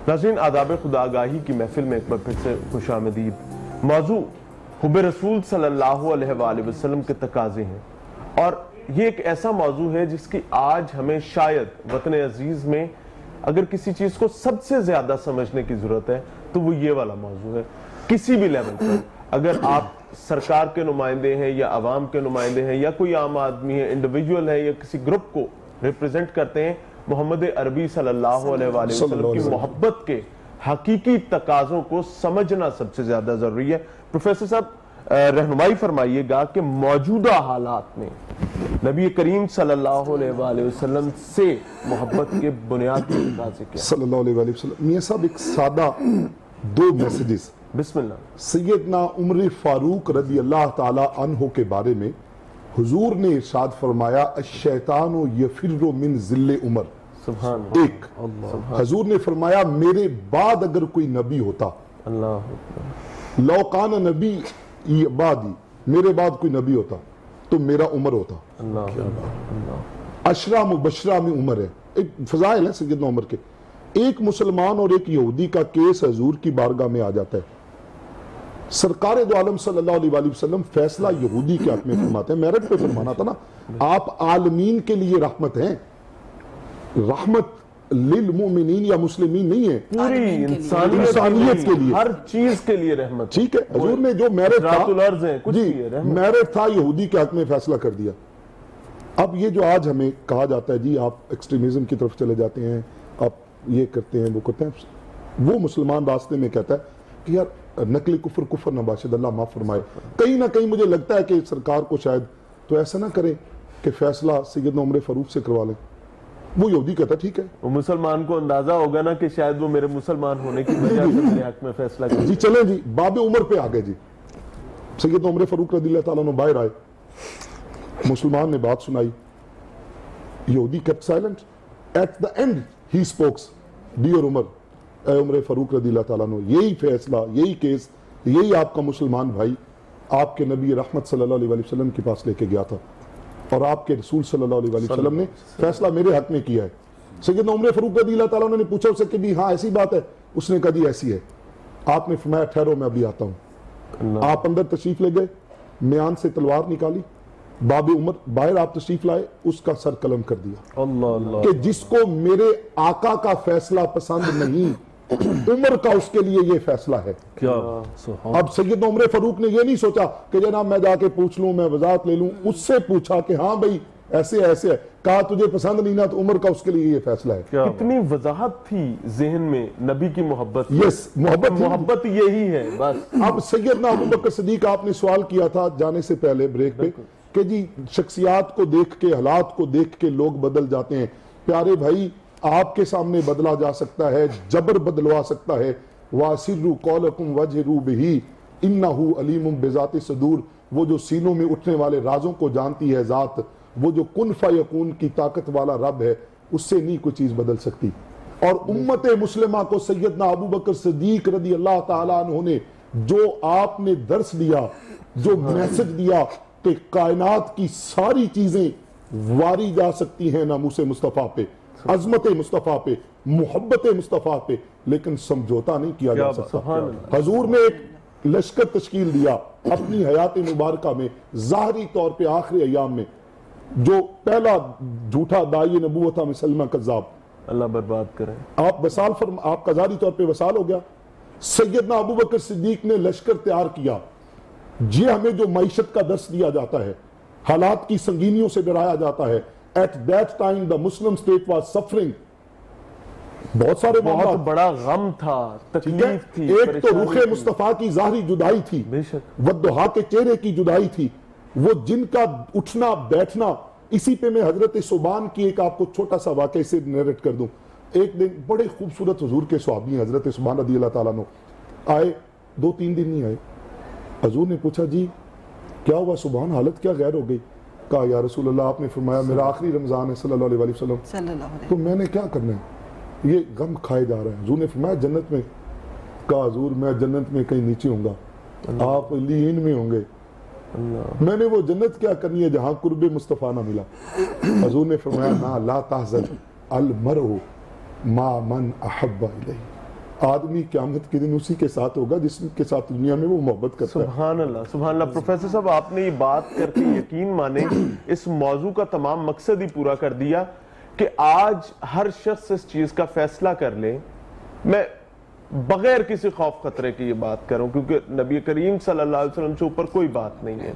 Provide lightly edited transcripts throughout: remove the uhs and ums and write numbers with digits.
ناظرین آداب خداگاہی کی محفل میں ایک بار پھر سے خوش آمدید۔ موضوع حب رسول صلی اللہ علیہ وآلہ وسلم کے تقاضے ہیں، اور یہ ایک ایسا موضوع ہے جس کی آج ہمیں شاید وطن عزیز میں اگر کسی چیز کو سب سے زیادہ سمجھنے کی ضرورت ہے تو وہ یہ والا موضوع ہے۔ کسی بھی لیول پر اگر آپ سرکار کے نمائندے ہیں یا عوام کے نمائندے ہیں یا کوئی عام آدمی ہے، انڈیویجول ہے یا کسی گروپ کو ریپریزنٹ کرتے ہیں، محمد عربی صلی اللہ علیہ وآلہ وسلم کی محبت کے حقیقی تقاضوں کو سمجھنا سب سے زیادہ ضروری ہے۔ پروفیسر صاحب رہنمائی فرمائیے گا کہ موجودہ حالات میں نبی کریم صلی اللہ علیہ وآلہ وسلم سے محبت کے بنیادی تقاضے کیا صلی اللہ علیہ وآلہ وسلم۔ میاں صاحب ایک سادہ دو میسیجز۔ بسم اللہ۔ سیدنا عمر فاروق رضی اللہ تعالی عنہ کے بارے میں حضور نے ارشاد فرمایا الشیطان یفر من ذل عمر۔ سبحان ایک حضور نے فرمایا میرے بعد اگر کوئی نبی ہوتا، اللہ، لو کان نبی بعدی، میرے بعد کوئی نبی ہوتا تو میرا عمر ہوتا۔ اللہ، عشرہ مبشرہ میں عمر ہے، ایک فضائل ہے سیدنا عمر کے۔ ایک مسلمان اور ایک یہودی کا کیس حضور کی بارگاہ میں آ جاتا ہے، سرکار دو عالم صلی اللہ علیہ وآلہ وسلم فیصلہ یہودی کے حق میں فرماتے ہیں۔ میرٹ پہ فرمانا تھا نا، آپ عالمین کے لیے رحمت ہیں، رحمت للمؤمنین یا مسلمین نہیں ہے، پوری انسانیت کے لیے، ہر چیز کے لیے رحمت۔ ٹھیک ہے، حضور نے جو میرٹ رات الارض ہے، کچھ جی بھی ہے، رحمت۔ میرٹ تھا یہودی کے حق میں فیصلہ کر دیا۔ اب یہ جو آج ہمیں کہا جاتا ہے جی آپ ایکسٹریمزم کی طرف چلے جاتے ہیں، آپ یہ کرتے ہیں وہ کرتے ہیں، وہ مسلمان راستے میں کہتا ہے کہ یار نقل کفر کفر نہ باشد، اللہ معاف فرمائے۔ کہیں نہ کہیں مجھے لگتا ہے کہ سرکار کو شاید تو ایسا نہ کرے کہ فیصلہ سیدنا عمر فاروق سے کروا لیں۔ وہ یہودی کہتا ہے ٹھیک ہے، وہ مسلمان کو اندازہ ہوگا نا کہ شاید وہ میرے مسلمان ہونے کی وجہ سے میرے حق میں فیصلہ کرے۔ جی چلیں جی باب عمر پہ آ گئے جی۔ سیدنا عمر فاروق رضی اللہ تعالیٰ عنہ باہر آئے، مسلمان نے بات سنائی، یہودی kept silent. At the end he spoke, dear عمر، اے عمر فاروق رضی اللہ تعالیٰ عنہ، یہی فیصلہ، یہی کیس، یہی آپ کا مسلمان بھائی آپ کے نبی رحمت صلی اللہ علیہ وآلہ وسلم کے پاس لے کے گیا تھا، اور آپ کے رسول صلی اللہ علیہ وآلہ وسلم نے فیصلہ میرے حق میں کیا ہے۔ سیدنا عمر فاروق رضی اللہ تعالیٰ عنہ نے پوچھا اسے کہ بھی ہاں ایسی بات ہے؟ اس نے کہا جی ایسی ہے۔ آپ نے فرمایا ٹھہرو میں ابھی آتا ہوں۔ آپ اندر تشریف لے گئے، میان سے تلوار نکالی، باب عمر باہر آپ تشریف لائے، اس کا سر قلم کر دیا اللہ اللہ، کہ جس کو میرے آقا کا فیصلہ پسند نہیں، عمر کا اس کے لیے یہ فیصلہ ہے۔ کیا اب سیدنا عمر فاروق نے یہ نہیں سوچا کہ جناب میں جا کے پوچھ لوں، میں وضاحت لے لوں، اس سے پوچھا کہ ہاں بھائی ایسے ایسے ہے، کہا تجھے پسند نہیں نا تو عمر کا اس کے لیے یہ فیصلہ ہے۔ کتنی وضاحت تھی ذہن میں نبی کی محبت۔ یس، محبت یہی ہے بس۔ اب سیدنا ابوبکر صدیق، آپ نے سوال کیا تھا جانے سے پہلے بریک پہ کہ جی شخصیات کو دیکھ کے، حالات کو دیکھ کے لوگ بدل جاتے ہیں۔ پیارے بھائی آپ کے سامنے بدلا جا سکتا ہے، جبر بدلوا سکتا ہے۔ وَاسِرُّ قَوْلَكُمْ وَجْهِرُوا بِهِ إِنَّهُ عَلِيمٌ بِذَاتِ الصُّدُورِ، وہ جو سینوں میں اٹھنے والے رازوں کو جانتی ہے ذات، وہ جو کن فیکون کی طاقت والا رب ہے، اس سے نہیں کوئی چیز بدل سکتی۔ اور امت مسلمہ کو سیدنا ابوبکر صدیق رضی اللہ تعالیٰ عنہ نے جو آپ نے درس دیا، جو میسج دیا کہ کائنات کی ساری چیزیں واری جا سکتی ہیں ناموس مصطفیٰ پہ، عظمت مصطفیٰ پہ، محبت مصطفیٰ پہ، لیکن سمجھوتا نہیں کیا جا سکتا۔ حضور نے ایک لشکر تشکیل دیا اپنی حیات مبارکہ میں، ظاہری طور پہ آخری ایام میں، جو پہلا جھوٹا داعی نبوت تھا مسلمہ کذاب، اللہ برباد کرے۔ آپ وصال آپ کا ظاہری طور پہ وصال ہو گیا۔ سیدنا ابوبکر صدیق نے لشکر تیار کیا۔ یہ ہمیں جو معیشت کا درس دیا جاتا ہے، حالات کی سنگینیوں سے ڈرایا جاتا ہے۔ At that time the Muslim state was suffering، بہت سارے بہت بڑا غم تھا، تکلیف تھی، ایک تو رخ مصطفیٰ کی ظاہری جدائی تھی، بے شک، والضحیٰ کے چہرے کی جدائی تھی، وہ جن کا اٹھنا بیٹھنا۔ اسی پہ میں حضرت صبان کی ایک آپ کو چھوٹا سا واقعہ سے نیریٹ کر دوں۔ ایک دن بڑے خوبصورت حضور کے صحابی ہیں حضرت صبان رضی اللہ تعالیٰ عنہ، آئے 2-3 دن نہیں آئے۔ حضور نے پوچھا جی کیا ہوا صبان، حالت کیا غیر ہو گئی؟ کہا یا رسول اللہ آپ نے فرمایا میرا آخری رمضان ہے صلی اللہ علیہ وسلم، تو میں نے کیا کرنا ہے، یہ غم کھائے جا رہا ہے۔ حضور نے فرمایا جنت میں؟ کہا حضور میں جنت میں کہیں نیچے ہوں گا، آپ لین میں ہوں گے۔ میں نے وہ جنت کیا کرنی ہے جہاں قرب مصطفیٰ نہ ملا۔ حضور نے فرمایا نا لا تحزن المرء ما من احب الیہ، آدمی قیامت کے دن اسی کے ساتھ ہوگا جس کے ساتھ دنیا میں وہ محبت کرتا ہے. سبحان اللہ سبحان اللہ. پروفیسر صاحب آپ نے یہ بات کر کے یقین مانے اس موضوع کا تمام مقصد ہی پورا کر دیا کہ آج ہر شخص اس چیز کا فیصلہ کر لے. میں بغیر کسی خوف خطرے کی یہ بات کروں کیونکہ نبی کریم صلی اللہ علیہ وسلم سے اوپر کوئی بات نہیں ہے.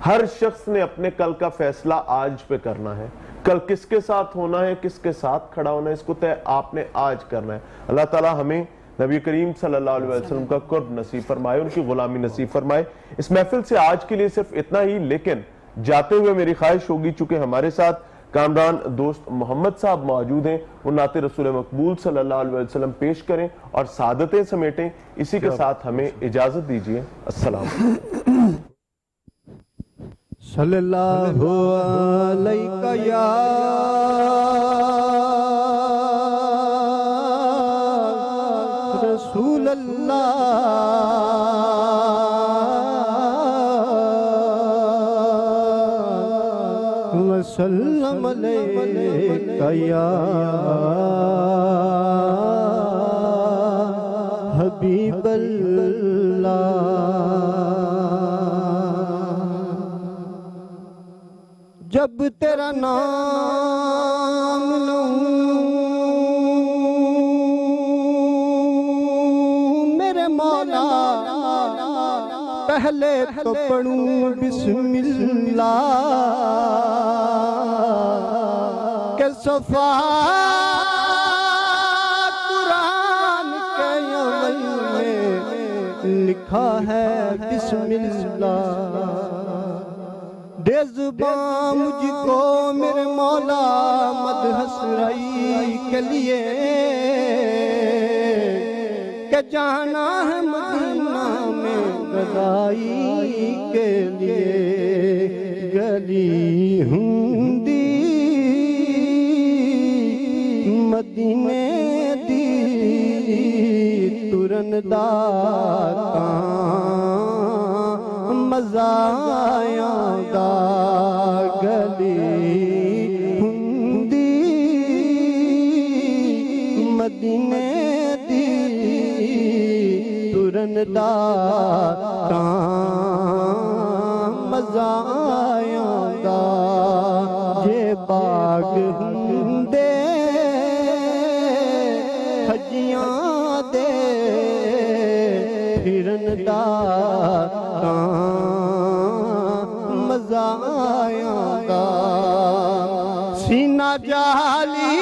ہر شخص نے اپنے کل کا فیصلہ آج پہ کرنا ہے. کل کس کے ساتھ ہونا ہے, کس کے ساتھ کھڑا ہونا ہے, اس کو طے آپ نے آج کرنا ہے. اللہ تعالی ہمیں نبی کریم صلی اللہ علیہ وسلم کا قرب نصیب فرمائے, ان کی غلامی نصیب فرمائے. اس محفل سے آج کے لیے صرف اتنا ہی, لیکن جاتے ہوئے میری خواہش ہوگی چونکہ ہمارے ساتھ کامران دوست محمد صاحب موجود ہیں, وہ نعت رسول مقبول صلی اللہ علیہ وسلم پیش کریں اور سعادتیں سمیٹیں. اسی کے ساتھ ہمیں اجازت دیجیے. السلام علیکم. صلی اللہ علیہ یا رسول اللہ وسلم علیہ یا حبیب اللہ. جب تیرا نام لوں میرے مولا پہلے تو پڑھوں بسم اللہ کہ صفحہ قرآن کے اول میں لکھا ہے بسم اللہ. دے زباں مجھ کو میرے مولا مدح سرائی کے لیے کہ جانا ہے مدینہ میں غدائی کے لیے. گلی ہندی مدینے دی ترندار مزایاں دا گلی ہندی مدینے دی ترندار مزایاں دا یہ باغ ہندے حجیاں دے پھرندار مزایاں دا. سینہ جالی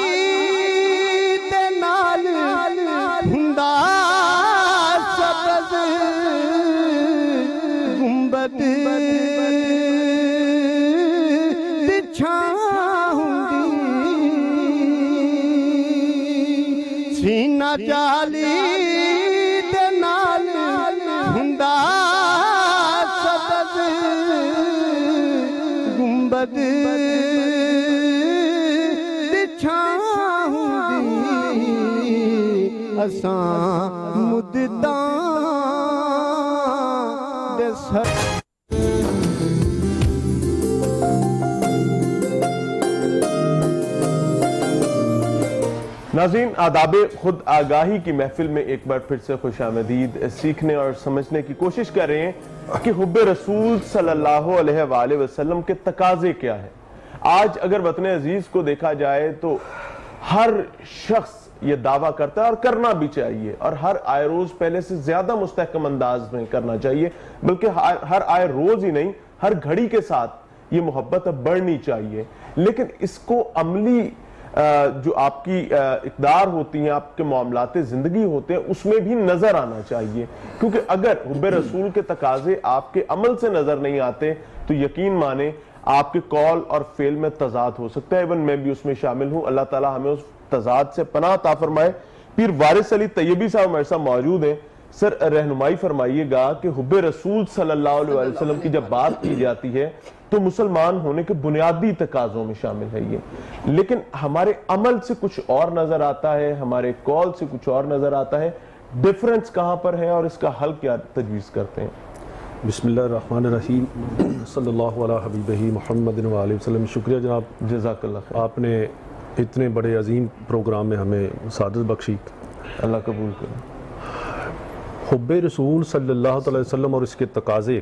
تے نال ہندا سبز گنبد تے چھاں ہوندی. سینہ جالی تے نال ہندا سبز گنبد تے چھاں ہوندی. اساں مدتاں دے سر ناظرین آداب خود آگاہی کی محفل میں ایک بار پھر سے خوش آمدید. سیکھنے اور سمجھنے کی کوشش کر رہے ہیں کہ حب رسول صلی اللہ علیہ وآلہ وسلم کے تقاضے کیا ہیں. آج اگر وطن عزیز کو دیکھا جائے تو ہر شخص یہ دعویٰ کرتا ہے اور کرنا بھی چاہیے, اور ہر آئے روز پہلے سے زیادہ مستحکم انداز میں کرنا چاہیے, بلکہ ہر آئے روز ہی نہیں ہر گھڑی کے ساتھ یہ محبت اب بڑھنی چاہیے. لیکن اس کو عملی جو آپ کی اقدار ہوتی ہیں, آپ کے معاملات زندگی ہوتے ہیں, اس میں بھی نظر آنا چاہیے. کیونکہ اگر حب رسول کے تقاضے آپ کے عمل سے نظر نہیں آتے تو یقین مانیں آپ کے قول اور فعل میں تضاد ہو سکتا ہے. ایون میں بھی اس میں شامل ہوں. اللہ تعالی ہمیں اس تضاد سے پناہ عطا فرمائے. پیر وارث علی طیبی صاحب ہمارے ساتھ موجود ہیں. سر رہنمائی فرمائیے گا کہ حب رسول صلی اللہ علیہ وسلم کی جب بات کی جاتی ہے تو مسلمان ہونے کے بنیادی تقاضوں میں شامل ہے یہ, لیکن ہمارے عمل سے کچھ اور نظر آتا ہے, ہمارے قول سے کچھ اور نظر آتا ہے. ڈیفرنس کہاں پر ہے اور اس کا حل کیا تجویز کرتے ہیں؟ بسم اللہ الرحمن الرحیم. صلی اللہ علیہ حبیبہ محمد وآلہ وسلم. شکریہ جناب, جزاک اللہ خیر. آپ نے اتنے بڑے عظیم پروگرام میں ہمیں سعادت بخشی. اللہ قبول کرے. حب رسول صلی اللہ علیہ وسلم اور اس کے تقاضے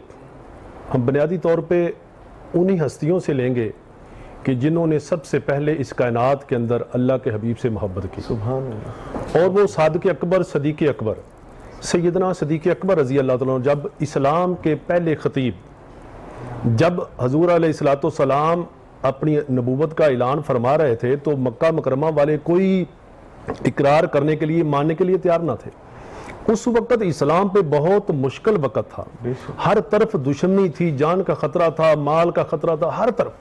ہم بنیادی طور پہ انہی ہستیوں سے لیں گے کہ جنہوں نے سب سے پہلے اس کائنات کے اندر اللہ کے حبیب سے محبت کی. سبحان اللہ. اور وہ صادق اکبر صدیق اکبر سیدنا صدیق اکبر رضی اللہ تعالیٰ عنہ جب اسلام کے پہلے خطیب جب حضور علیہ الصلوۃ والسلام اپنی نبوت کا اعلان فرما رہے تھے تو مکہ مکرمہ والے کوئی اقرار کرنے کے لیے ماننے کے لیے تیار نہ تھے. اس وقت اسلام پہ بہت مشکل وقت تھا, ہر طرف دشمنی تھی, جان کا خطرہ تھا, مال کا خطرہ تھا, ہر طرف.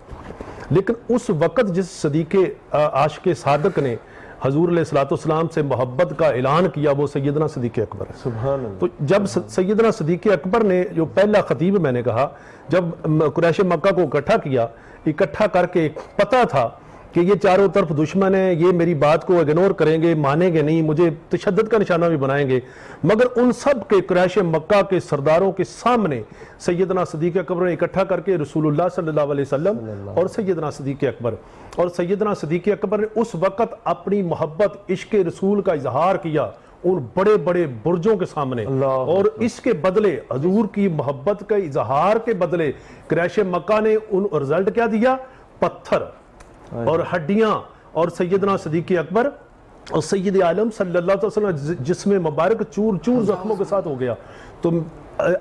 لیکن اس وقت جس صدیق عاشق صادق نے حضور علیہ الصلوۃ والسلام سے محبت کا اعلان کیا وہ سیدنا صدیق اکبر ہے. سبحان اللہ. تو جب سیدنا صدیق اکبر نے جو پہلا خطیب میں نے کہا جب قریش مکہ کو اکٹھا کر کے پتہ تھا کہ یہ چاروں طرف دشمن ہیں, یہ میری بات کو اگنور کریں گے, مانیں گے نہیں, مجھے تشدد کا نشانہ بھی بنائیں گے, مگر ان سب کے قریش مکہ کے سرداروں کے سامنے سیدنا صدیق اکبر نے اکٹھا کر کے رسول اللہ صلی اللہ علیہ وسلم اور سیدنا صدیق اکبر نے اس وقت اپنی محبت عشق رسول کا اظہار کیا ان بڑے بڑے برجوں کے سامنے. اور اس کے بدلے حضور کی محبت کے اظہار کے بدلے قریش مکہ نے ان رزلٹ کیا دیا؟ پتھر اور ہڈیاں. اور سیدنا صدیق اکبر اور سید عالم صلی اللہ علیہ وسلم جسم مبارک چور چور زخموں کے ساتھ ہو گیا. تو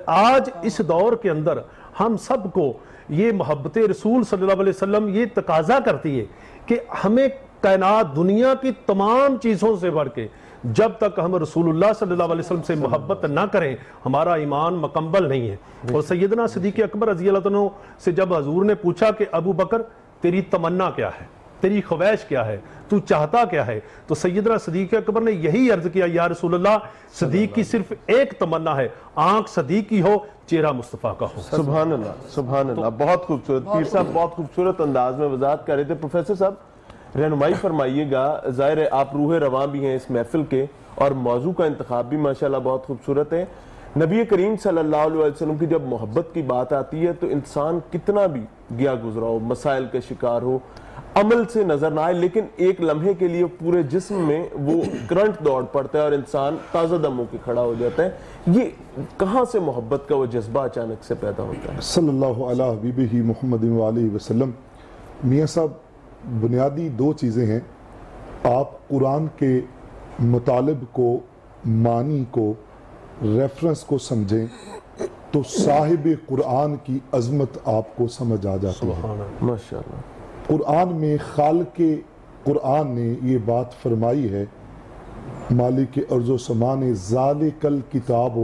آج اس دور کے اندر ہم سب کو یہ محبت رسول صلی اللہ علیہ وسلم یہ تقاضا کرتی ہے کہ ہمیں کائنات دنیا کی تمام چیزوں سے بڑھ کے جب تک ہم رسول اللہ صلی اللہ علیہ وسلم سے محبت نہ کریں ہمارا ایمان مکمل نہیں ہے. اور سیدنا صدیق اکبر رضی اللہ عنہ سے جب حضور نے پوچھا کہ ابو بکر تیری تمنا کیا ہے, تیری خواہش کیا ہے, تو چاہتا کیا ہے, تو سیدنا صدیق اکبر نے یہی عرض کیا یا رسول اللہ صدیق کی صرف ایک تمنا ہے, آنکھ صدیق کی ہو, چہرہ مصطفیٰ کا ہو. سبحان اللہ سبحان اللہ. بہت خوبصورت پیر صاحب بہت خوبصورت انداز میں وضاحت کر رہے تھے. پروفیسر صاحب رہنمائی فرمائیے گا, ظاہر ہے آپ روح رواں بھی ہیں اس محفل کے اور موضوع کا انتخاب بھی ماشاءاللہ بہت خوبصورت ہے. نبی کریم صلی اللہ علیہ وسلم کی جب محبت کی بات آتی ہے تو انسان کتنا بھی گیا گزرا ہو, مسائل کا شکار ہو, عمل سے نظر نہ آئے, لیکن ایک لمحے کے لیے پورے جسم میں وہ کرنٹ دوڑ پڑتا ہے اور انسان تازہ دم ہو کے کھڑا ہو جاتا ہے. یہ کہاں سے محبت کا وہ جذبہ اچانک سے پیدا ہوتا ہے؟ صلی اللہ علیہ حبیبہ محمد علیہ وسلم. میاں صاحب بنیادی دو چیزیں ہیں. آپ قرآن کے مطالب کو, معنی کو, ریفرنس کو سمجھیں تو صاحب قرآن کی عظمت آپ کو سمجھ آ جاتی ہے. ماشاءاللہ. قرآن میں خالق قرآن نے یہ بات فرمائی ہے, مالک ارض و سما نے, ذالک الکتاب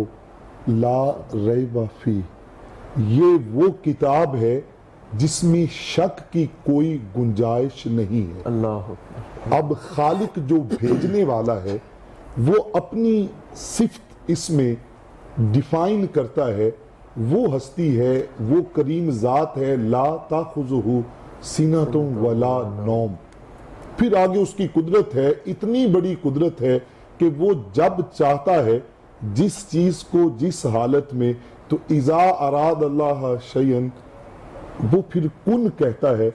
لا ریب فیہ, یہ وہ کتاب ہے جس میں شک کی کوئی گنجائش نہیں ہے. اللہ. اب خالق جو بھیجنے والا ہے وہ اپنی صفت اس میں ڈیفائن کرتا ہے, وہ ہستی ہے, وہ کریم ذات ہے, لا تاخذہ سینۃ ولا نوم. پھر آگے اس کی قدرت ہے, اتنی بڑی قدرت ہے کہ وہ جب چاہتا ہے جس چیز کو جس حالت میں, تو اذا اراد اللہ شیئا وہ پھر کن کہتا ہے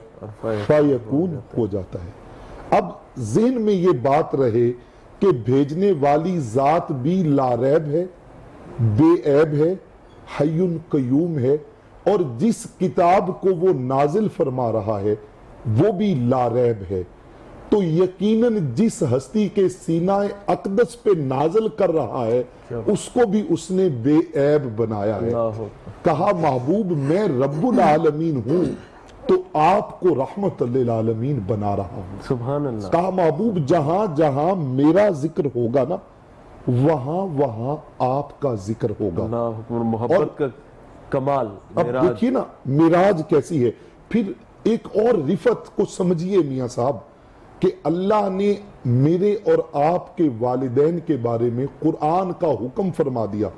فیکون ہو جاتا ہے. اب ذہن میں یہ بات رہے کہ بھیجنے والی ذات بھی لا ریب ہے, بے عیب ہے, حی قیوم ہے, اور جس کتاب کو وہ نازل فرما رہا ہے وہ بھی لا ریب ہے. تو یقیناً جس ہستی کے سینہ اقدس پہ نازل کر رہا ہے اس کو بھی اس نے بے عیب بنایا ہے. کہا محبوب میں رب العالمین ہوں تو آپ کو رحمت للعالمین بنا رہا ہوں. سبحان اللہ. کہا محبوب جہاں جہاں میرا ذکر ہوگا نا وہاں وہاں آپ کا ذکر ہوگا. اللہ اکبر. محبت کا کمال. اب دیکھیے نا معراج کیسی ہے. پھر ایک اور رفت کو سمجھیے میاں صاحب کہ اللہ نے میرے اور آپ کے والدین کے بارے میں قرآن کا حکم فرما دیا,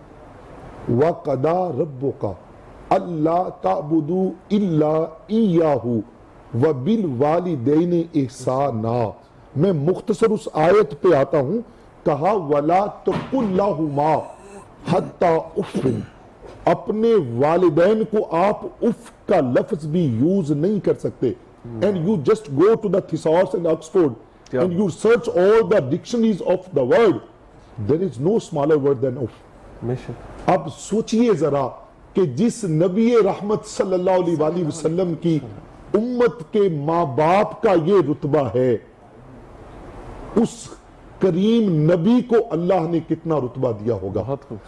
وَقَضَىٰ رَبُّكَ اللہ تعبدوا الا ایاہ وبالوالدین احسانا. میں مختصر اس آیت پہ آتا ہوں. کہا وَلَا تَقُلْ لَهُمَا حَتَّى اُفٍ, اپنے والدین کو آپ اف کا لفظ بھی یوز نہیں کر سکتے. And you just go to the thesaurus in Oxford and you search all the dictionaries of the world. There is no smaller word than uff. بے شک اب سوچئے ذرا کہ جس نبی رحمت صلی اللہ علیہ وآلہ وسلم کی امت کے ماں باپ کا یہ رتبہ ہے، اس کریم نبی کو اللہ نے کتنا رتبہ دیا ہوگا.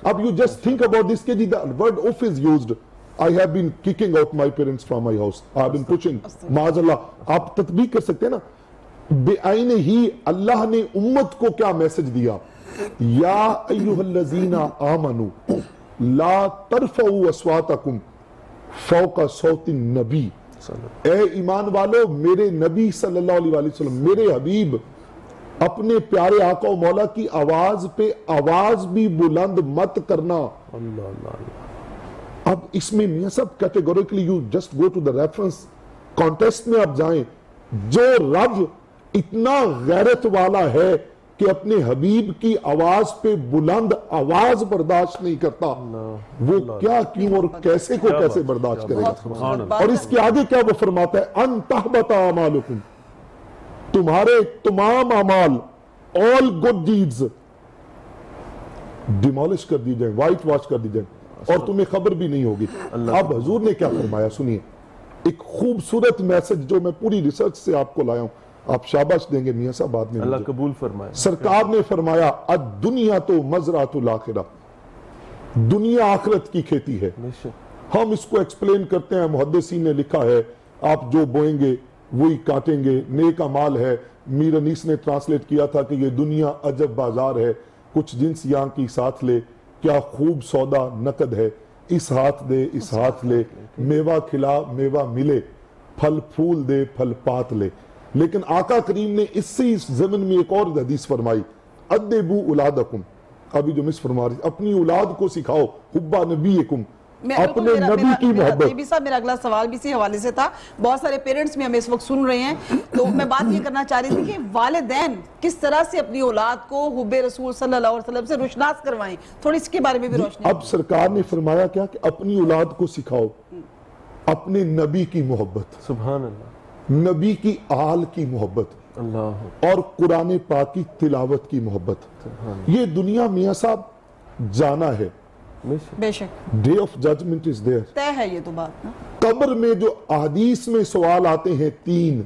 اب you just think about this کہ the word off is used. I have been kicking out my parents from my house. I have been pushing. معاذ اللہ آپ تطبیق کر سکتے ہیں نا. بے آئین ہی اللہ نے امت کو کیا میسج دیا؟ یا ایہا الذین آمنوا لا ترفعوا اصواتکم فوق صوت النبی. اے ایمان والو، میرے نبی صلی اللہ علیہ وآلہ وسلم، میرے حبیب، اپنے پیارے آقا و مولا کی آواز پہ آواز بھی بلند مت کرنا. اب اس میں میاں صاحب categorically you just go to the reference contest میں آپ جائیں. جو رب اتنا غیرت والا ہے کہ اپنے حبیب کی آواز پہ بلند آواز برداشت نہیں کرتا، وہ کیا کیوں اور کیسے کو کیسے برداشت کرے گا؟ اور اس کے آگے کیا وہ فرماتا ہے؟ ان تحبط اعمالکم، تمہارے تمام اعمال، all good deeds ڈیمولش کر دی جائیں، وائٹ واش کر دی جائیں، اور تمہیں خبر بھی نہیں ہوگی. اب حضور نے کیا فرمایا سنیے، ایک خوبصورت میسج جو میں پوری ریسرچ سے آپ کو لایا ہوں، آپ شاباش دیں گے میاں صاحب بعد میں. اللہ قبول فرمائے. سرکار نے فرمایا الدنیا تو مزرعۃ الاخرہ، دنیا آخرت کی کھیتی ہے. ہم اس کو ایکسپلین کرتے ہیں، محدثین نے لکھا ہے آپ جو بوئیں گے وہی کاٹیں گے، نیک اعمال ہے. میر انیس نے ٹرانسلیٹ کیا تھا کہ یہ دنیا عجب بازار ہے، کچھ جنس یہاں کی ساتھ لے، کیا خوب سودا نقد ہے، اس ہاتھ دے اس ہاتھ لے، میوہ کھلا میوہ ملے، پھل پھول دے پھل پات لے. لیکن آقا کریم نے اس سے اس زمن میں ایک اور حدیث فرمائی، ادبو اولادکم، ابھی جو مس فرما رہی، اپنی اولاد کو سکھاؤ حب نبیکم، اپنے نبی کی محبت. بی صاحب میرا اگلا سوال بھی اسی حوالے سے تھا. بہت سارے پیرنٹس بھی ہمیں اس وقت سن رہے ہیں، تو میں بات یہ کرنا چاہ رہی تھی کہ والدین کس طرح سے اپنی اولاد کو حب رسول صلی اللہ علیہ وسلم سے روشناس کروائیں، تھوڑی اس کے بارے میں بھی روشنی. اب سرکار نے فرمایا کیا کہ اپنی اولاد کو سکھاؤ اپنے نبی کی محبت، سبحان اللہ، نبی کی آل کی محبت، اللہ، اور قرآن پاک کی تلاوت کی محبت. یہ دنیا میاں صاحب جانا ہے، بے شک day of judgment is there. طے ہے یہ تو بات نا. قبر میں جو احادیث میں سوال آتے ہیں 3،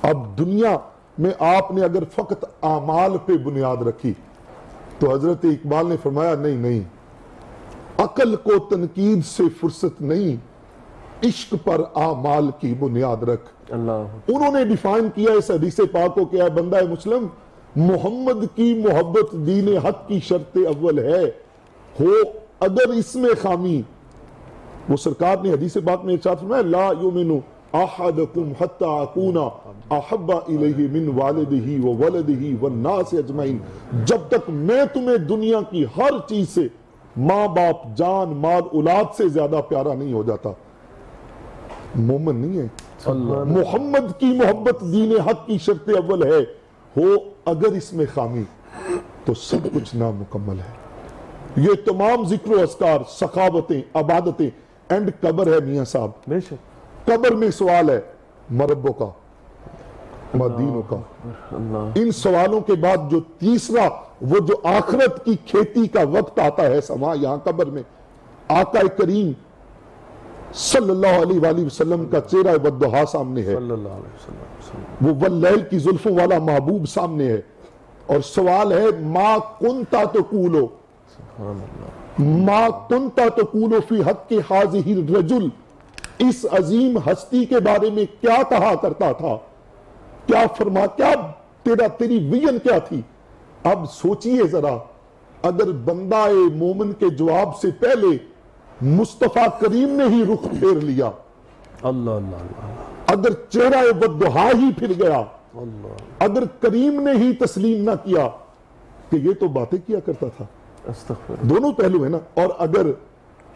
اب دنیا میں آپ نے اگر فقط اعمال پہ بنیاد رکھی تو حضرت اقبال نے فرمایا نہیں، عقل کو تنقید سے فرصت نہیں، عشق پر اعمال کی بنیاد رکھ. اللہ، انہوں نے ڈیفائن کیا اس حدیث پاک کو کہ اے بندہ مسلم، محمد کی محبت دین حق کی شرط اول ہے، ہو اگر اس میں خامی، وہ سرکار نے حدیث پاک میں ارشاد فرمایا لا یؤمن احدکم حتی اکون احب الیہ من والدہ وولدہ والناس اجمعین، جب تک میں تمہیں دنیا کی ہر چیز سے، ماں باپ، جان مال اولاد سے زیادہ پیارا نہیں ہو جاتا، مومن نہیں ہے. محمد کی محبت دین حق کی شرط اول ہے، ہو اگر اس میں خامی تو سب کچھ نامکمل ہے. یہ تمام ذکر و اذکار، سخاوتیں، عبادتیں، اینڈ قبر ہے میاں صاحب. بے شک، قبر میں سوال ہے مربوں کا، مدینوں کا. ان سوالوں کے بعد جو تیسرا، وہ جو آخرت کی کھیتی کا وقت آتا ہے سما یہاں قبر میں، آقا کریم صلی اللہ علیہ وآلہ وسلم کا چہرہ والضحیٰ سامنے ہے، صلی اللہ علیہ وسلم، وہ واللیل کی زلفوں والا محبوب سامنے ہے، اور سوال ہے ما کنتا تقولو، ما کنتا تقولو فی حق حاذہ الرجل، اس عظیم ہستی کے بارے میں کیا کہا کرتا تھا، کیا فرما، کیا تیری ویژن کیا تھی. اب سوچئے ذرا، اگر بندہ مومن کے جواب سے پہلے مصطفیٰ کریم نے ہی رخ پھیر لیا، اللہ اللہ اللہ، اگر چہرہ والضحیٰ ہی پھر گیا، اگر کریم نے ہی تسلیم نہ کیا کہ یہ تو باتیں کیا کرتا تھا. استغفر، دونوں پہلو ہیں نا. اور اگر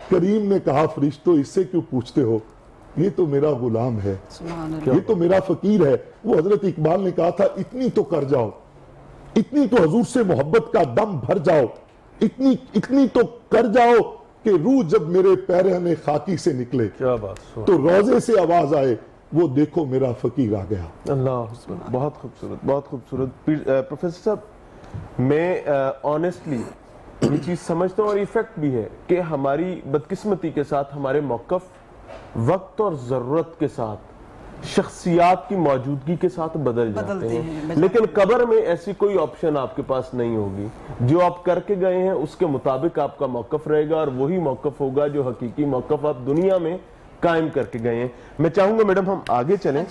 کریم نے کہا فرشتوں اس سے کیوں پوچھتے ہو، یہ تو میرا غلام ہے، سبحان اللہ. یہ تو میرا فقیر ہے. وہ حضرت اقبال نے کہا تھا اتنی تو کر جاؤ، اتنی تو حضور سے محبت کا دم بھر جاؤ، اتنی تو کر جاؤ کہ روح جب میرے پیرہن خاکی سے نکلے کیا بات، تو روزے سے آواز آئے وہ دیکھو میرا فقیر آ گیا. اللہ، بہت خوبصورت، بہت خوبصورت. پروفیسر صاحب، میں آنیسٹلی یہ چیز سمجھتا ہوں اور ایفیکٹ بھی ہے کہ ہماری بدقسمتی کے ساتھ ہمارے موقف وقت اور ضرورت کے ساتھ شخصیات کی موجودگی کے ساتھ بدل جاتے ہیں، لیکن قبر میں ایسی کوئی آپشن آپ کے پاس نہیں ہوگی. جو آپ کر کے گئے ہیں اس کے مطابق آپ کا موقف رہے گا، اور وہی موقف ہوگا جو حقیقی موقف آپ دنیا میں قائم کر کے گئے ہیں. میں چاہوں گا میڈم ہم آگے چلیں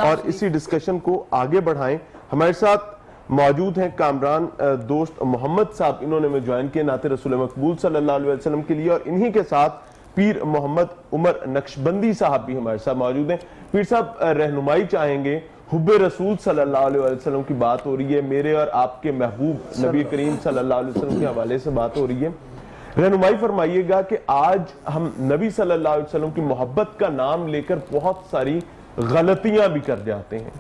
اور اسی ڈسکشن کو آگے بڑھائیں. ہمارے ساتھ موجود ہیں کامران دوست محمد صاحب، انہوں نے میں جوائن کیا نعت رسول مقبول صلی اللہ علیہ وسلم کے لیے، اور انہی کے ساتھ پیر محمد عمر نقشبندی صاحب بھی ہمارے ساتھ موجود ہیں. پیر صاحب رہنمائی چاہیں گے، حب رسول صلی اللہ علیہ وسلم کی بات ہو رہی ہے، میرے اور آپ کے محبوب نبی کریم صلی اللہ علیہ وسلم کے حوالے سے بات ہو رہی ہے. رہنمائی فرمائیے گا کہ آج ہم نبی صلی اللہ علیہ وسلم کی محبت کا نام لے کر بہت ساری غلطیاں بھی کر جاتے ہیں،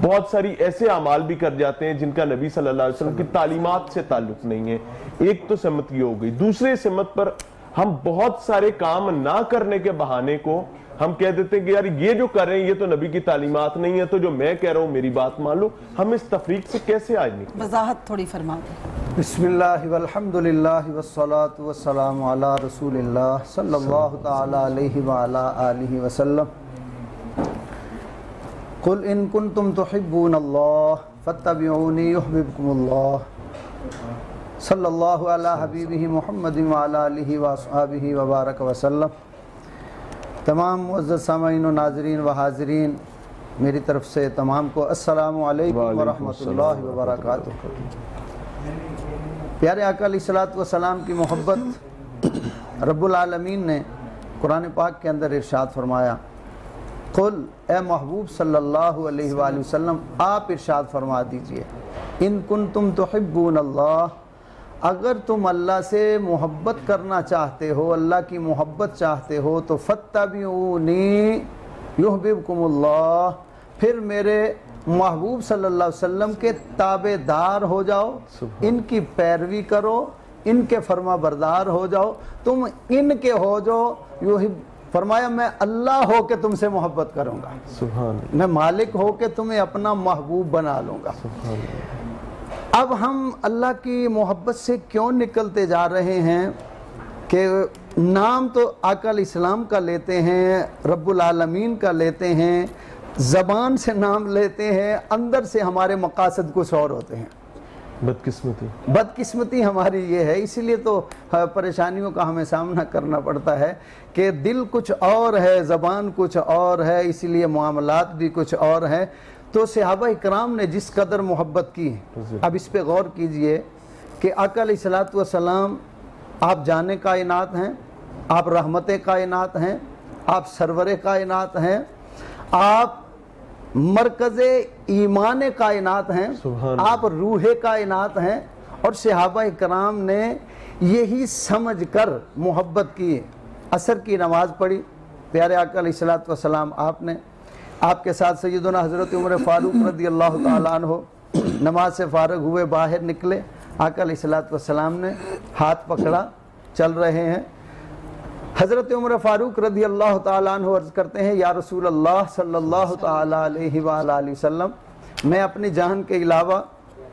بہت ساری ایسے اعمال بھی کر جاتے ہیں جن کا نبی صلی اللہ علیہ وسلم کی تعلیمات سے تعلق نہیں ہے. ایک تو سمت یہ ہو گئی. دوسرے سمت پر ہم بہت سارے کام نہ کرنے کے بہانے کو ہم کہہ دیتے ہیں کہ یار یہ جو کر رہے ہیں یہ تو نبی کی تعلیمات نہیں ہے، تو جو میں کہہ رہا ہوں میری بات مان لو. ہم اس تفریق سے کیسے آج نکلیں؟ وضاحت تھوڑی فرما دیں. بسم اللہ والحمدللہ والصلاة والسلام علی رسول اللہ صلی اللہ تعالی علیہ وعلا آلہ وسلم. قل ان کنتم تحبون اللہ فاتبعونی یحببکم اللہ صلی اللہ علی حبیبہ محمد وعلا آلہ واصحابہ وبارک وسلم. تمام معزز سامعین و ناظرین و حاضرین، میری طرف سے تمام کو السلام علیکم ورحمۃ اللہ وبرکاتہ. پیارے آقا علیہ الصلوۃ والسلام کی محبت رب العالمین نے قرآن پاک کے اندر ارشاد فرمایا. قل، اے محبوب صلی اللہ علیہ وآلہ وسلم آپ ارشاد فرما دیجئے، ان کنتم تحبون اللہ، اگر تم اللہ سے محبت کرنا چاہتے ہو، اللہ کی محبت چاہتے ہو، تو فاتبعونی یحببکم اللہ، پھر میرے محبوب صلی اللہ علیہ وسلم کے تابع دار ہو جاؤ، ان کی پیروی کرو، ان کے فرما بردار ہو جاؤ. تم ان کے ہو جو فرمایا میں اللہ ہو کے تم سے محبت کروں گا، سبحان اللہ. میں مالک ہو کے تمہیں اپنا محبوب بنا لوں گا. اب ہم اللہ کی محبت سے کیوں نکلتے جا رہے ہیں کہ نام تو آقا علیہ السلام کا لیتے ہیں، رب العالمین کا لیتے ہیں، زبان سے نام لیتے ہیں، اندر سے ہمارے مقاصد کچھ اور ہوتے ہیں. بدقسمتی ہماری یہ ہے، اسی لیے تو پریشانیوں کا ہمیں سامنا کرنا پڑتا ہے کہ دل کچھ اور ہے، زبان کچھ اور ہے، اسی لیے معاملات بھی کچھ اور ہیں. تو صحابہ اکرام نے جس قدر محبت کی، اب اس پہ غور کیجئے کہ آقا علیہ الصلوۃ والسلام آپ جانے کائنات ہیں، آپ رحمت کائنات ہیں، آپ سرور کائنات ہیں، آپ مرکز ایمان کائنات ہیں، آپ روح کائنات ہیں. اور صحابہ اکرام نے یہی سمجھ کر محبت کی. عصر کی نماز پڑھی، پیارے آقا علیہ الصلوۃ والسلام آپ کے ساتھ سیدنا حضرت عمر فاروق رضی اللہ تعالیٰ عنہ نماز سے فارغ ہوئے باہر نکلے. آقا علیہ الصلوۃ والسلام نے ہاتھ پکڑا، چل رہے ہیں. حضرت عمر فاروق رضی اللہ تعالیٰ عنہ عرض کرتے ہیں، یا رسول اللہ صلی اللہ تعالیٰ علیہ وآلہ وسلم، میں اپنی جان کے علاوہ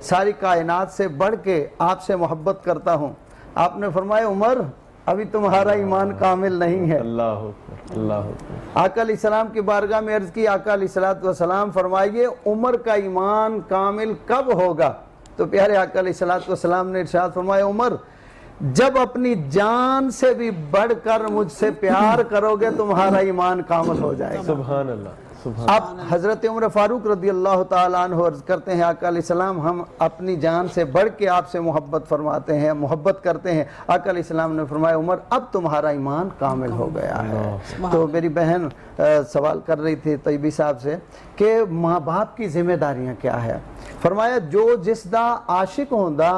ساری کائنات سے بڑھ کے آپ سے محبت کرتا ہوں. آپ نے فرمایا، عمر ابھی تمہارا ایمان کامل نہیں ہے. اللہ اکبر، اللہ اکبر. آقا علیہ السلام کی بارگاہ میں عرض کی، آقا علیہ الصلوۃ والسلام فرمائیے عمر کا ایمان کامل کب ہوگا؟ تو پیارے آقا علیہ الصلوۃ والسلام نے ارشاد فرمایا، عمر جب اپنی جان سے بھی بڑھ کر مجھ سے پیار کرو گے تمہارا ایمان کامل ہو جائے گا. سبحان اللہ. اب حضرت عمر فاروق رضی اللہ تعالیٰ عنہ عرض کرتے ہیں، آقا علیہ السلام ہم اپنی جان سے بڑھ کے آپ سے محبت فرماتے ہیں، محبت کرتے ہیں. آقا علیہ السلام نے فرمایا، عمر اب تمہارا ایمان کامل ہو گیا ہے. تو میری بہن سوال کر رہی تھی طیبی صاحب سے کہ ماں باپ کی ذمہ داریاں کیا ہے. فرمایا، جو جس دا عاشق ہوندا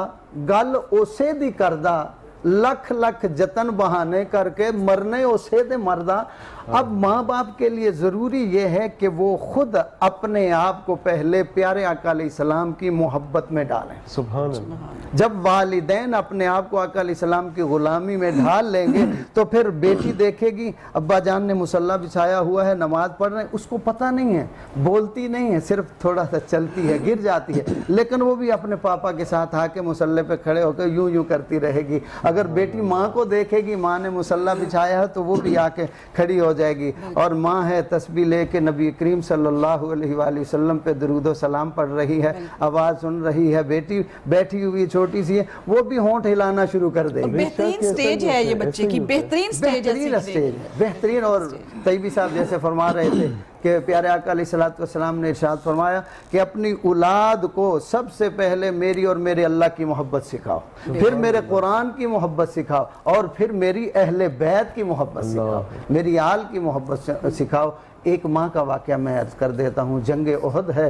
گل اسے دی کردا، لکھ لکھ جتن بہانے کر کے مرنے اسے دے مردا. اب ماں باپ کے لیے ضروری یہ ہے کہ وہ خود اپنے آپ کو پہلے پیارے آقا علیہ السلام کی محبت میں ڈالیں. سبحان اللہ. جب والدین اپنے آپ کو آقا علیہ السلام کی غلامی میں ڈھال لیں گے تو پھر بیٹی دیکھے گی ابا جان نے مصلی بچھایا ہوا ہے، نماز پڑھ رہے ہیں، اس کو پتہ نہیں ہے، بولتی نہیں ہے، صرف تھوڑا سا چلتی ہے، گر جاتی ہے، لیکن وہ بھی اپنے پاپا کے ساتھ آ کے مصلی پہ کھڑے ہو کے یوں یوں کرتی رہے گی. اگر بیٹی ماں کو دیکھے گی ماں نے مصلی بچھایا ہے تو وہ بھی آ کے کھڑی ہو جائے گی. اور ماں ہے تسبیح لے کے نبی کریم صلی اللہ علیہ وآلہ وسلم پہ درود و سلام پڑھ رہی ہے، آواز سن رہی ہے، بیٹی بیٹھی ہوئی چھوٹی سی ہے، وہ بھی ہونٹ ہلانا شروع کر دے گی. بہترین سٹیج ہے یہ بچے کی، بہترین سٹیج ہے بہترین سٹیج ہے، بہترین. اور طیبی صاحب جیسے فرما رہے تھے کہ پیارے آقا علیہ السلام نے ارشاد فرمایا کہ اپنی اولاد کو سب سے پہلے میری اور میرے اللہ کی محبت سکھاؤ، پھر میرے قرآن کی محبت سکھاؤ، اور پھر میری اہل بیت کی محبت سکھاؤ، میری آل کی محبت سکھاؤ. ایک ماں کا واقعہ میں عرض کر دیتا ہوں. جنگ احد ہے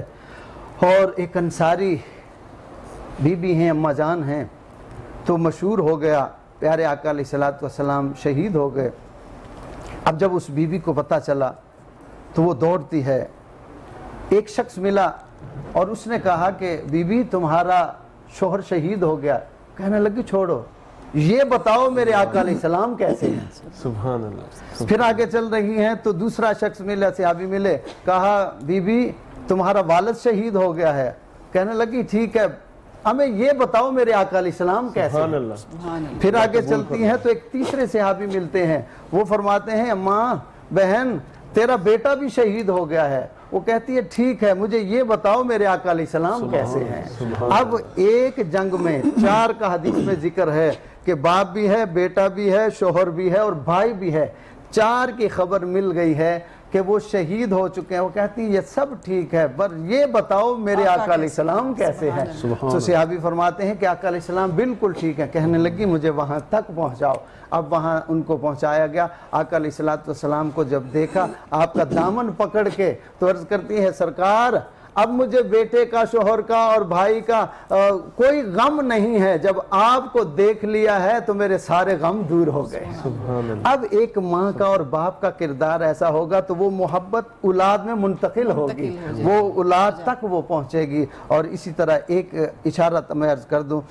اور ایک انصاری بی بی ہیں، اماں جان ہیں، تو مشہور ہو گیا پیارے آقا علیہ السلام شہید ہو گئے. اب جب اس بی بی کو پتہ چلا تو وہ دوڑتی ہے. ایک شخص ملا اور اس نے کہا کہ بی بی تمہارا شوہر شہید ہو گیا. کہنے لگی چھوڑو، یہ بتاؤ میرے آقا علیہ السلام کیسے ہیں. سبحان اللہ. پھر آگے چل رہی ہیں تو دوسرا شخص ملا، صحابی ملے، کہا بی بی تمہارا والد شہید ہو گیا ہے. کہنے لگی ٹھیک ہے، ہمیں یہ بتاؤ میرے آقا علیہ السلام کیسے. سبحان اللہ. پھر آگے چلتی ہیں تو ایک تیسرے صحابی ملتے ہیں، وہ فرماتے ہیں ماں بہن تیرا بیٹا بھی شہید ہو گیا ہے. وہ کہتی ہے ٹھیک ہے، مجھے یہ بتاؤ میرے آقا علیہ السلام کیسے ہیں. اب ایک جنگ میں 4 کا حدیث میں ذکر ہے کہ باپ بھی ہے، بیٹا بھی ہے، شوہر بھی ہے اور بھائی بھی ہے. 4 کی خبر مل گئی ہے کہ وہ شہید ہو چکے ہیں. وہ کہتی ہیں یہ سب ٹھیک ہے پر یہ بتاؤ میرے آقا علیہ السلام کیسے ہیں. تو صحابی فرماتے ہیں کہ آقا علیہ السلام بالکل ٹھیک ہے. کہنے لگی مجھے وہاں تک پہنچاؤ. اب وہاں ان کو پہنچایا گیا. آقا علیہ السلام کو جب دیکھا آپ کا دامن پکڑ کے تو عرض کرتی ہے سرکار اب مجھے بیٹے کا، شوہر کا اور بھائی کا کوئی غم نہیں ہے. جب آپ کو دیکھ لیا ہے تو میرے سارے غم دور ہو گئے. اب ایک ماں کا اور باپ کا کردار ایسا ہوگا تو وہ محبت اولاد میں منتقل ہوگی، وہ اولاد تک وہ پہنچے گی. اور اسی طرح ایک اشارہ میں عرض کر دوں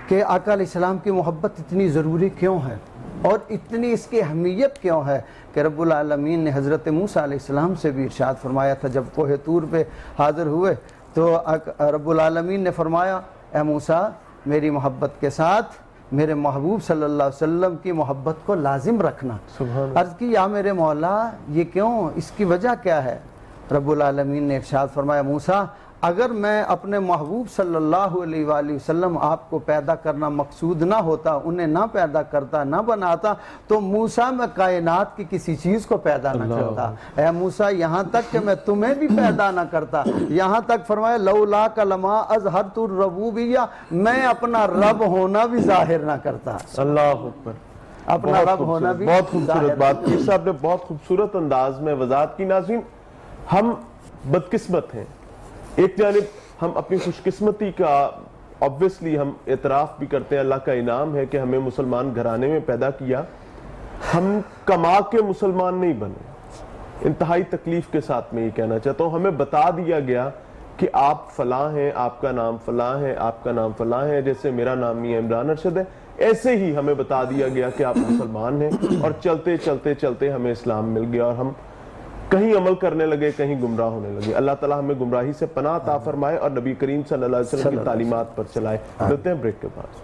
کہ آقا علیہ السلام کی محبت اتنی ضروری کیوں ہے اور اتنی اس کی اہمیت کیوں ہے کہ رب العالمین نے حضرت موسیٰ علیہ السلام سے بھی ارشاد فرمایا تھا. جب کوہ طور پہ حاضر ہوئے تو رب العالمین نے فرمایا اے موسیٰ میری محبت کے ساتھ میرے محبوب صلی اللہ علیہ وسلم کی محبت کو لازم رکھنا. عرض کی یا میرے مولا یہ کیوں، اس کی وجہ کیا ہے. رب العالمین نے ارشاد فرمایا موسیٰ اگر میں اپنے محبوب صلی اللہ علیہ وآلہ وسلم آپ کو پیدا کرنا مقصود نہ ہوتا، انہیں نہ پیدا کرتا، نہ بناتا، تو موسیٰ میں کائنات کی کسی چیز کو پیدا نہ کرتا. اے موسیٰ یہاں تک کہ میں تمہیں بھی پیدا نہ کرتا. یہاں تک فرمایا لولاک لما اظہرت الربوبیہ، میں اپنا رب ہونا بھی ظاہر نہ کرتا. اللہ اکبر. اپنا رب ہونا بھی بہت خوبصورت بات پیر صاحب نے بہت خوبصورت انداز میں وضاحت کی. ناظرین ہم بدقسمت ہیں. ایک جانب ہم اپنی خوش قسمتی کا obviously ہم اعتراف بھی کرتے ہیں، اللہ کا انعام ہے کہ ہمیں مسلمان گھرانے میں پیدا کیا. ہم کما کے مسلمان نہیں بنے. انتہائی تکلیف کے ساتھ میں یہ کہنا چاہتا ہوں. ہمیں بتا دیا گیا کہ آپ فلاں ہیں، آپ کا نام فلاں ہے، آپ کا نام فلاں ہے. جیسے میرا نام میاں عمران ارشد ہے، ایسے ہی ہمیں بتا دیا گیا کہ آپ مسلمان ہیں. اور چلتے چلتے چلتے ہمیں اسلام مل گیا اور ہم کہیں عمل کرنے لگے، کہیں گمراہ ہونے لگے. اللہ تعالیٰ ہمیں گمراہی سے پناہ عطا فرمائے اور نبی کریم صلی اللہ علیہ وسلم کی تعلیمات پر چلائے. ملتے ہیں بریک کے بعد.